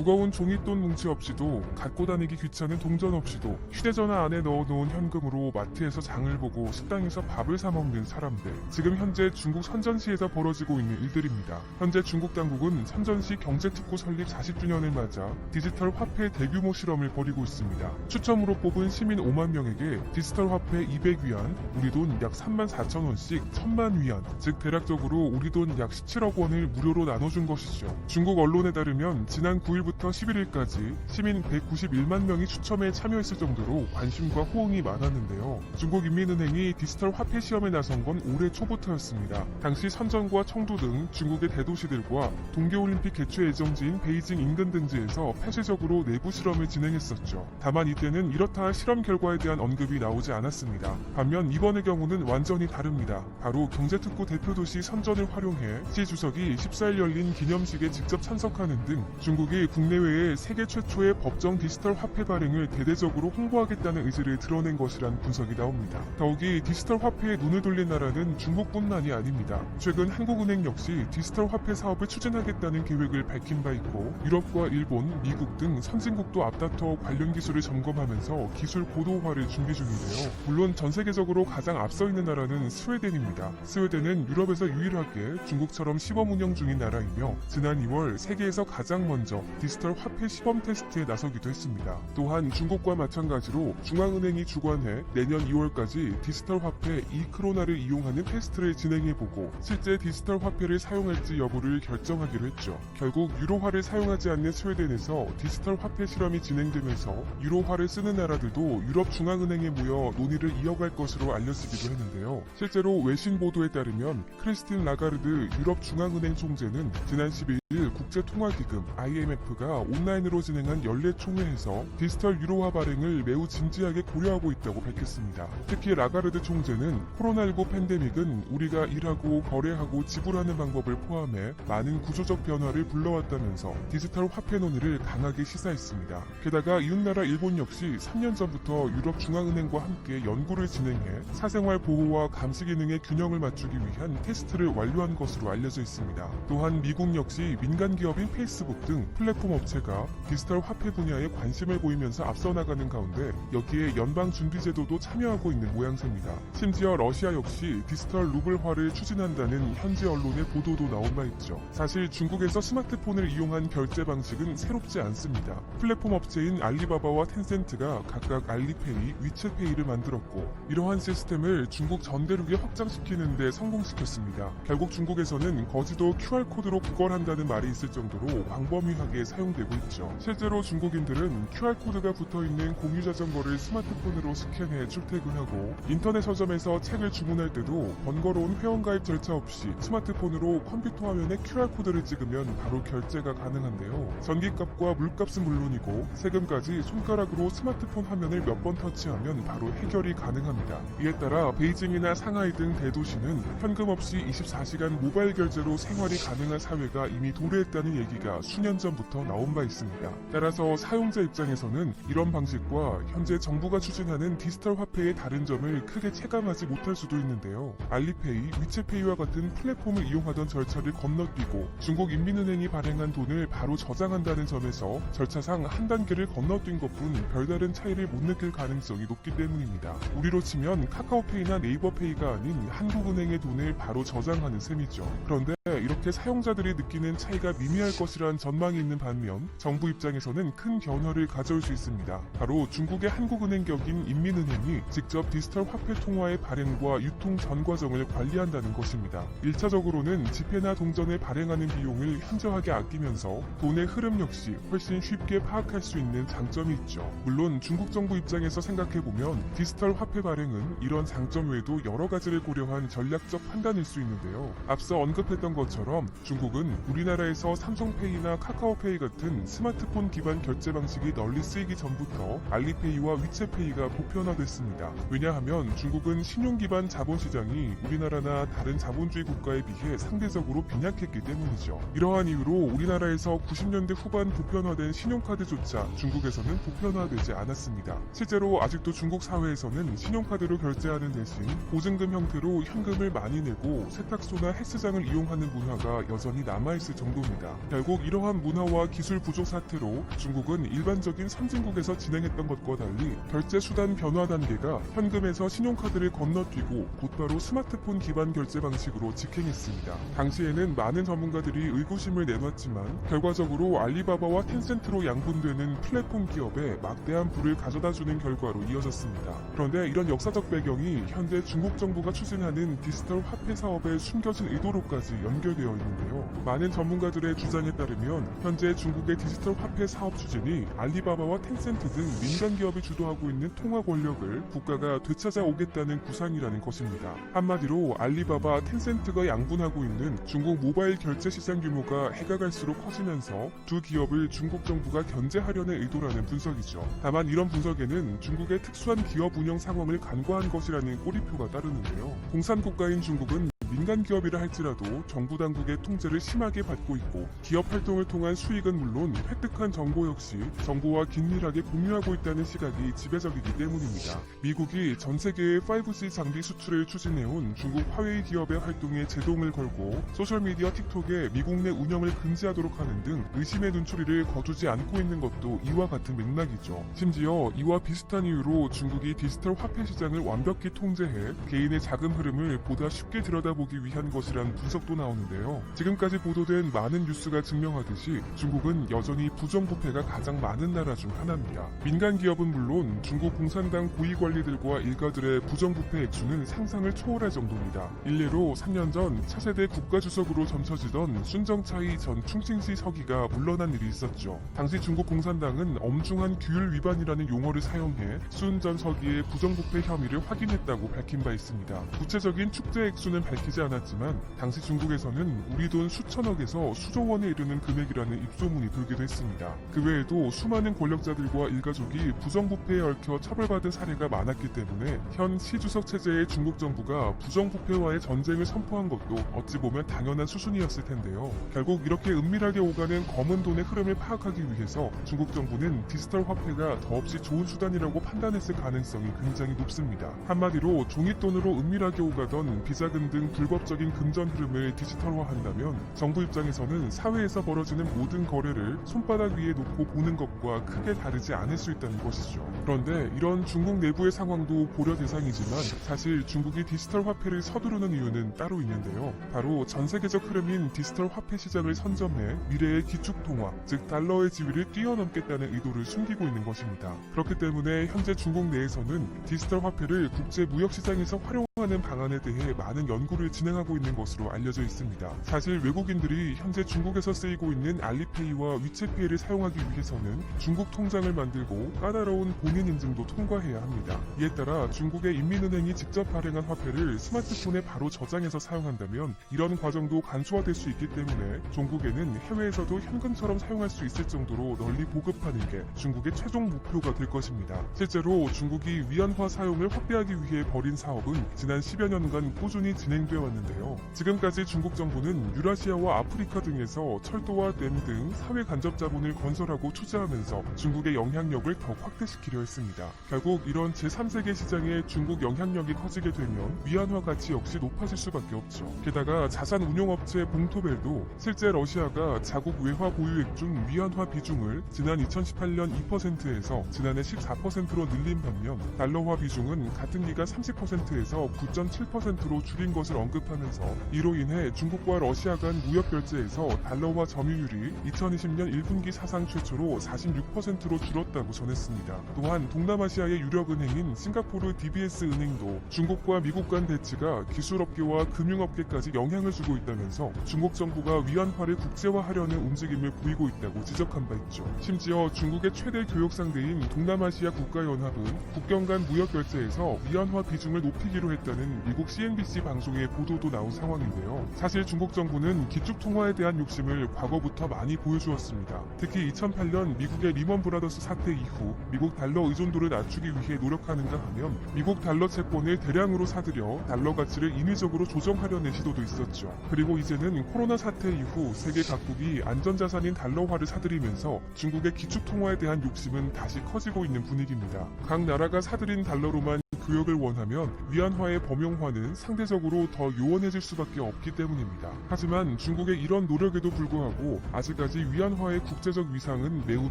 무거운 종이돈 뭉치 없이도, 갖고 다니기 귀찮은 동전 없이도 휴대전화 안에 넣어놓은 현금으로 마트에서 장을 보고 식당에서 밥을 사 먹는 사람들. 지금 현재 중국 선전시에서 벌어지고 있는 일들입니다. 현재 중국 당국은 선전시 경제특구 설립 40주년을 맞아 디지털 화폐 대규모 실험을 벌이고 있습니다. 추첨으로 뽑은 시민 5만 명에게 디지털 화폐 200위안, 우리 돈 약 34,000원씩 1000만 위안, 즉 대략적으로 우리 돈 약 17억 원을 무료로 나눠준 것이죠. 중국 언론에 따르면 지난 9일부터 11일까지 시민 191만 명이 추첨에 참여했을 정도로 관심과 호응이 많았는데요. 중국인민은행이 디지털 화폐 시험에 나선 건 올해 초부터였습니다. 당시 선전과 청도 등 중국의 대도시들과 동계올림픽 개최 예정지인 베이징 인근 등지에서 폐쇄적으로 내부 실험을 진행했었죠. 다만 이때는 이렇다 할 실험 결과에 대한 언급이 나오지 않았습니다. 반면 이번의 경우는 완전히 다릅니다. 바로 경제특구 대표도시 선전을 활용해 시 주석이 14일 열린 기념식에 직접 참석하는 등 중국이 국내외에 세계 최초의 법정 디지털 화폐 발행을 대대적으로 홍보하겠다는 의지를 드러낸 것이란 분석이 나옵니다. 더욱이 디지털 화폐에 눈을 돌린 나라는 중국뿐만이 아닙니다. 최근 한국은행 역시 디지털 화폐 사업을 추진하겠다는 계획을 밝힌 바 있고, 유럽과 일본, 미국 등 선진국도 앞다퉈 관련 기술을 점검하면서 기술 고도화를 준비 중인데요. 물론 전 세계적으로 가장 앞서 있는 나라는 스웨덴입니다. 스웨덴은 유럽에서 유일하게 중국처럼 시범 운영 중인 나라이며 지난 2월 세계에서 가장 먼저 디지털 화폐 시범 테스트에 나서기도 했습니다. 또한 중국과 마찬가지로 중앙은행이 주관해 내년 2월까지 디지털 화폐 이크로나를 이용하는 테스트를 진행해보고 실제 디지털 화폐를 사용할지 여부를 결정하기로 했죠. 결국 유로화를 사용하지 않는 스웨덴에서 디지털 화폐 실험이 진행되면서 유로화를 쓰는 나라들도 유럽 중앙은행에 모여 논의를 이어갈 것으로 알려지기도 했는데요. 실제로 외신 보도에 따르면 크리스틴 라가르드 유럽 중앙은행 총재는 지난 12일 국제통화기금 IMF가 온라인으로 진행한 연례 총회에서 디지털 유로화 발행을 매우 진지하게 고려하고 있다고 밝혔습니다. 특히 라가르드 총재는 코로나19 팬데믹은 우리가 일하고 거래하고 지불하는 방법을 포함해 많은 구조적 변화를 불러왔다면서 디지털 화폐 논의를 강하게 시사했습니다. 게다가 이웃나라 일본 역시 3년 전부터 유럽 중앙은행과 함께 연구를 진행해 사생활 보호와 감시 기능의 균형을 맞추기 위한 테스트를 완료한 것으로 알려져 있습니다. 또한 미국 역시 민간 기업인 페이스북 등 플랫폼 업체가 디지털 화폐 분야에 관심을 보이면서 앞서 나가는 가운데 여기에 연방준비제도도 참여하고 있는 모양새입니다. 심지어 러시아 역시 디지털 루블화를 추진한다는 현지 언론의 보도도 나온 바 있죠. 사실 중국에서 스마트폰을 이용한 결제 방식은 새롭지 않습니다. 플랫폼 업체인 알리바바와 텐센트가 각각 알리페이, 위챗페이를 만들었고 이러한 시스템을 중국 전 대륙에 확장시키는 데 성공시켰습니다. 결국 중국에서는 거지도 QR코드로 구걸한다는 말이 있을 정도로 광범위하게 사용되고 있죠. 실제로 중국인들은 QR코드가 붙어있는 공유자전거를 스마트폰으로 스캔해 출퇴근하고 인터넷 서점에서 책을 주문할 때도 번거로운 회원가입 절차 없이 스마트폰으로 컴퓨터 화면에 QR코드를 찍으면 바로 결제가 가능한데요. 전기값과 물값은 물론이고 세금까지 손가락으로 스마트폰 화면을 몇 번 터치하면 바로 해결이 가능합니다. 이에 따라 베이징이나 상하이 등 대도시는 현금 없이 24시간 모바일 결제로 생활이 가능한 사회가 이미 도래했다는 얘기가 수년 전부터 나온 바 있습니다. 따라서 사용자 입장에서는 이런 방식과 현재 정부가 추진하는 디지털 화폐의 다른 점을 크게 체감하지 못할 수도 있는데요. 알리페이, 위챗페이와 같은 플랫폼을 이용하던 절차를 건너뛰고 중국 인민은행이 발행한 돈을 바로 저장한다는 점에서 절차상 한 단계를 건너뛴 것뿐 별다른 차이를 못 느낄 가능성이 높기 때문입니다. 우리로 치면 카카오페이나 네이버페이가 아닌 한국은행의 돈을 바로 저장하는 셈이죠. 그런데 이렇게 사용자들이 느끼는 차이가 미미할 것이란 전망이 있는 반면 정부 입장에서는 큰 변화를 가져올 수 있습니다. 바로 중국의 한국은행 격인 인민은행이 직접 디지털 화폐 통화의 발행과 유통 전 과정을 관리한다는 것입니다. 1차적으로는 지폐나 동전을 발행하는 비용을 현저하게 아끼면서 돈의 흐름 역시 훨씬 쉽게 파악할 수 있는 장점이 있죠. 물론 중국 정부 입장에서 생각해보면 디지털 화폐 발행은 이런 장점 외에도 여러 가지를 고려한 전략적 판단일 수 있는데요. 앞서 언급했던 것처럼 중국은 우리나라에서 삼성페이나 카카오페이 같은 스마트폰 기반 결제 방식이 널리 쓰이기 전부터 알리페이와 위챗페이가 보편화됐습니다. 왜냐하면 중국은 신용 기반 자본시장이 우리나라나 다른 자본주의 국가에 비해 상대적으로 빈약했기 때문이죠. 이러한 이유로 우리나라에서 90년대 후반 보편화된 신용카드조차 중국에서는 보편화되지 않았습니다. 실제로 아직도 중국 사회에서는 신용카드로 결제하는 대신 보증금 형태로 현금을 많이 내고 세탁소나 헬스장을 이용하는 문화가 여전히 남아있을 정도입니다. 결국 이러한 문화와 기술 부족 사태로 중국은 일반적인 선진국에서 진행했던 것과 달리 결제 수단 변화 단계가 현금에서 신용카드를 건너뛰고 곧바로 스마트폰 기반 결제 방식으로 직행했습니다. 당시에는 많은 전문가들이 의구심을 내놨지만 결과적으로 알리바바와 텐센트로 양분되는 플랫폼 기업에 막대한 부를 가져다주는 결과로 이어졌습니다. 그런데 이런 역사적 배경이 현재 중국 정부가 추진하는 디지털 화폐 사업의 숨겨진 의도로까지 연결되어 있는데요. 많은 전문가들의 주장에 따르면 현재 중국의 디지털 화폐 사업 추진이 알리바바와 텐센트 등 민간 기업이 주도하고 있는 통화 권력을 국가가 되찾아오겠다는 구상이라는 것입니다. 한마디로 알리바바, 텐센트가 양분하고 있는 중국 모바일 결제 시장 규모가 해가 갈수록 커지면서 두 기업을 중국 정부가 견제하려는 의도라는 분석이죠. 다만 이런 분석에는 중국의 특수한 기업 운영 상황을 간과한 것이라는 꼬리표가 따르는데요. 공산국가인 중국은 민간 기업이라 할지라도 정부 당국의 통제를 심하게 받고 있고 기업 활동을 통한 수익은 물론 획득한 정보 역시 정부와 긴밀하게 공유하고 있다는 시각이 지배적이기 때문입니다. 미국이 전 세계의 5G 장비 수출을 추진해온 중국 화웨이 기업의 활동에 제동을 걸고 소셜미디어 틱톡에 미국 내 운영을 금지하도록 하는 등 의심의 눈초리를 거두지 않고 있는 것도 이와 같은 맥락이죠. 심지어 이와 비슷한 이유로 중국이 디지털 화폐 시장을 완벽히 통제해 개인의 자금 흐름을 보다 쉽게 들여다보기 위한 것이란 분석도 나오는데요. 지금까지 보도된 많은 뉴스가 증명하듯이 중국은 여전히 부정부패가 가장 많은 나라 중 하나입니다. 민간 기업은 물론 중국 공산당 고위 관리들과 일가들의 부정부패 액수는 상상을 초월할 정도입니다. 일례로 3년 전 차세대 국가주석으로 점쳐지던 순정차이 전 충칭시 서기가 물러난 일이 있었죠. 당시 중국 공산당은 엄중한 규율 위반이라는 용어를 사용해 순 전 서기의 부정부패 혐의를 확인했다고 밝힌 바 있습니다. 구체적인 축제 액수는 밝히지 않았지만 당시 중국에서는 우리 돈 수천억에서 수조 원에 이르는 금액이라는 입소문이 돌기도 했습니다. 그 외에도 수많은 권력자들과 일가족이 부정부패에 얽혀 처벌받은 사례가 많았기 때문에 현 시주석 체제의 중국 정부가 부정부패와의 전쟁을 선포한 것도 어찌 보면 당연한 수순이었을 텐데요. 결국 이렇게 은밀하게 오가는 검은 돈의 흐름을 파악하기 위해서 중국 정부는 디지털 화폐가 더없이 좋은 수단이라고 판단했을 가능성이 굉장히 높습니다. 한마디로 종잇돈으로 은밀하게 오가던 비자금 등 불법적인 금전 흐름을 디지털화한다면 정부 입장에서는 사회에서 벌어지는 모든 거래를 손바닥 위에 놓고 보는 것과 크게 다르지 않을 수 있다는 것이죠. 그런데 이런 중국 내부의 상황도 고려 대상이지만 사실 중국이 디지털 화폐를 서두르는 이유는 따로 있는데요. 바로 전 세계적 흐름인 디지털 화폐 시장을 선점해 미래의 기축 통화, 즉 달러의 지위를 뛰어넘겠다는 의도를 숨기고 있는 것입니다. 그렇기 때문에 현재 중국 내에서는 디지털 화폐를 국제 무역 시장에서 활용하는 방안에 대해 많은 연구를 진행하고 있는 것으로 알려져 있습니다. 사실 외국인들이 현재 중국에서 쓰이고 있는 알리페이와 위챗페이를 사용하기 위해서는 중국 통장을 만들고 까다로운 본인 인증도 통과해야 합니다. 이에 따라 중국의 인민은행이 직접 발행한 화폐를 스마트폰에 바로 저장해서 사용한다면 이런 과정도 간소화될 수 있기 때문에 중국에는 해외에서도 현금처럼 사용할 수 있을 정도로 널리 보급하는 게 중국의 최종 목표가 될 것입니다. 실제로 중국이 위안화 사용을 확대하기 위해 벌인 사업은 지난 10여 년간 꾸준히 진행되어 왔는데요. 지금까지 중국 정부는 유라시아와 아프리카 등에서 철도와 댐 등 사회 간접 자본을 건설하고 투자하면서 중국의 영향력을 더 확대시키려 했습니다. 결국 이런 제3세계 시장에 중국 영향력이 커지게 되면 위안화 가치 역시 높아질 수밖에 없죠. 게다가 자산 운용업체 봉토벨도 실제 러시아가 자국 외화 보유액 중 위안화 비중을 지난 2018년 2%에서 지난해 14%로 늘린 반면 달러화 비중은 같은 기간 30%에서 9.7%로 줄인 것을 언급하면서 이로 인해 중국과 러시아 간 무역 결제에서 달러화 점유율이 2020년 1분기 사상 최초로 46%로 줄었다고 전했습니다. 또한 동남아시아의 유력은행인 싱가포르 DBS 은행도 중국과 미국 간 대치가 기술업계와 금융업계까지 영향을 주고 있다면서 중국 정부가 위안화를 국제화하려는 움직임을 보이고 있다고 지적한 바 있죠. 심지어 중국의 최대 교역 상대인 동남아시아 국가연합은 국경 간 무역 결제에서 위안화 비중을 높이기로 했다는 미국 CNBC 방송의 보도도 나온 상황인데요. 사실 중국 정부는 기축 통화에 대한 욕심을 과거부터 많이 보여주었습니다. 특히 2008년 미국의 리먼 브라더스 사태 이후 미국 달러 의존도를 낮추기 위해 노력하는가 하면 미국 달러 채권을 대량으로 사들여 달러 가치를 인위적으로 조정하려는 시도도 있었죠. 그리고 이제는 코로나 사태 이후 세계 각국이 안전자산인 달러화를 사들이면서 중국의 기축 통화에 대한 욕심은 다시 커지고 있는 분위기입니다. 각 나라가 사들인 달러로만 교역을 원하면 위안화의 범용화는 상대적으로 더 더 요원해질 수밖에 없기 때문입니다. 하지만 중국의 이런 노력에도 불구하고 아직까지 위안화의 국제적 위상은 매우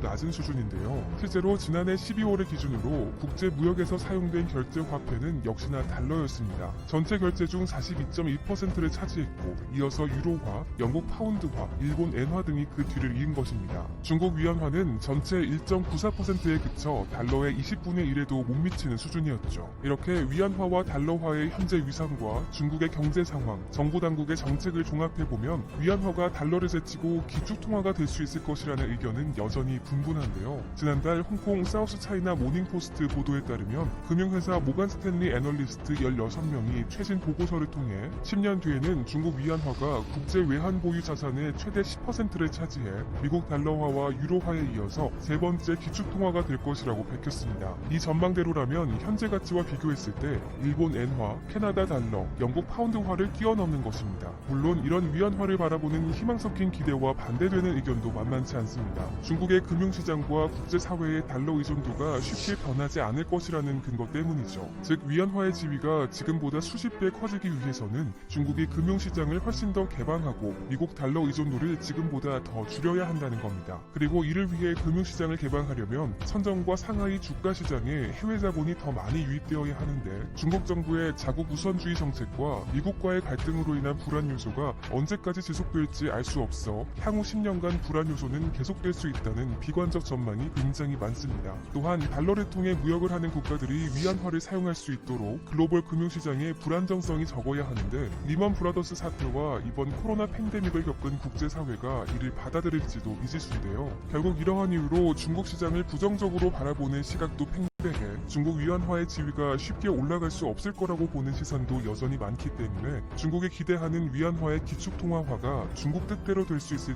낮은 수준인데요. 실제로 지난해 12월을 기준으로 국제 무역에서 사용된 결제 화폐는 역시나 달러였습니다. 전체 결제 중 42.1%를 차지했고 이어서 유로화, 영국 파운드화, 일본 엔화 등이 그 뒤를 이은 것입니다. 중국 위안화는 전체 1.94%에 그쳐 달러의 20분의 1에도 못 미치는 수준이었죠. 이렇게 위안화와 달러화의 현재 위상과 중국의 경제 상황, 정부 당국의 정책을 종합해보면 위안화가 달러를 제치고 기축통화가 될 수 있을 것이라는 의견은 여전히 분분한데요. 지난달 홍콩 사우스 차이나 모닝포스트 보도에 따르면 금융회사 모간 스탠리 애널리스트 16명이 최신 보고서를 통해 10년 뒤에는 중국 위안화가 국제 외환 보유 자산의 최대 10%를 차지해 미국 달러화와 유로화에 이어서 세 번째 기축통화가 될 것이라고 밝혔습니다. 이 전망대로라면 현재 가치와 비교했을 때 일본 엔화, 캐나다 달러, 영국 파운드화를 뛰어넘는 것입니다. 물론 이런 위안화를 바라보는 희망 섞인 기대와 반대되는 의견도 만만치 않습니다. 중국의 금융시장과 국제사회의 달러 의존도가 쉽게 변하지 않을 것이라는 근거 때문이죠. 즉 위안화의 지위가 지금보다 수십 배 커지기 위해서는 중국이 금융시장을 훨씬 더 개방하고 미국 달러 의존도를 지금보다 더 줄여야 한다는 겁니다. 그리고 이를 위해 금융시장을 개방하려면 선정과 상하이 주가 시장에 해외 자본이 더 많이 유입되어야 하는데 중국 정부의 자국 우선주의 정책과 미국과의 갈등으로 인한 불안 요소가 언제까지 지속될지 알 수 없어 향후 10년간 불안 요소는 계속될 수 있다는 비관적 전망이 굉장히 많습니다. 또한 달러를 통해 무역을 하는 국가들이 위안화를 사용할 수 있도록 글로벌 금융시장의 불안정성이 적어야 하는데 리먼 브라더스 사태와 이번 코로나 팬데믹을 겪은 국제사회가 이를 받아들일지도 미지수인데요. 결국 이러한 이유로 중국 시장을 부정적으로 바라보는 시각도 팽배해 중국 위안화의 지위가 쉽게 올라갈 수 없을 거라고 보는 시선도 여전히 많기 때문에 중국이 기대하는 위안화의 기축통화화가 중국 뜻대로 될 수 있을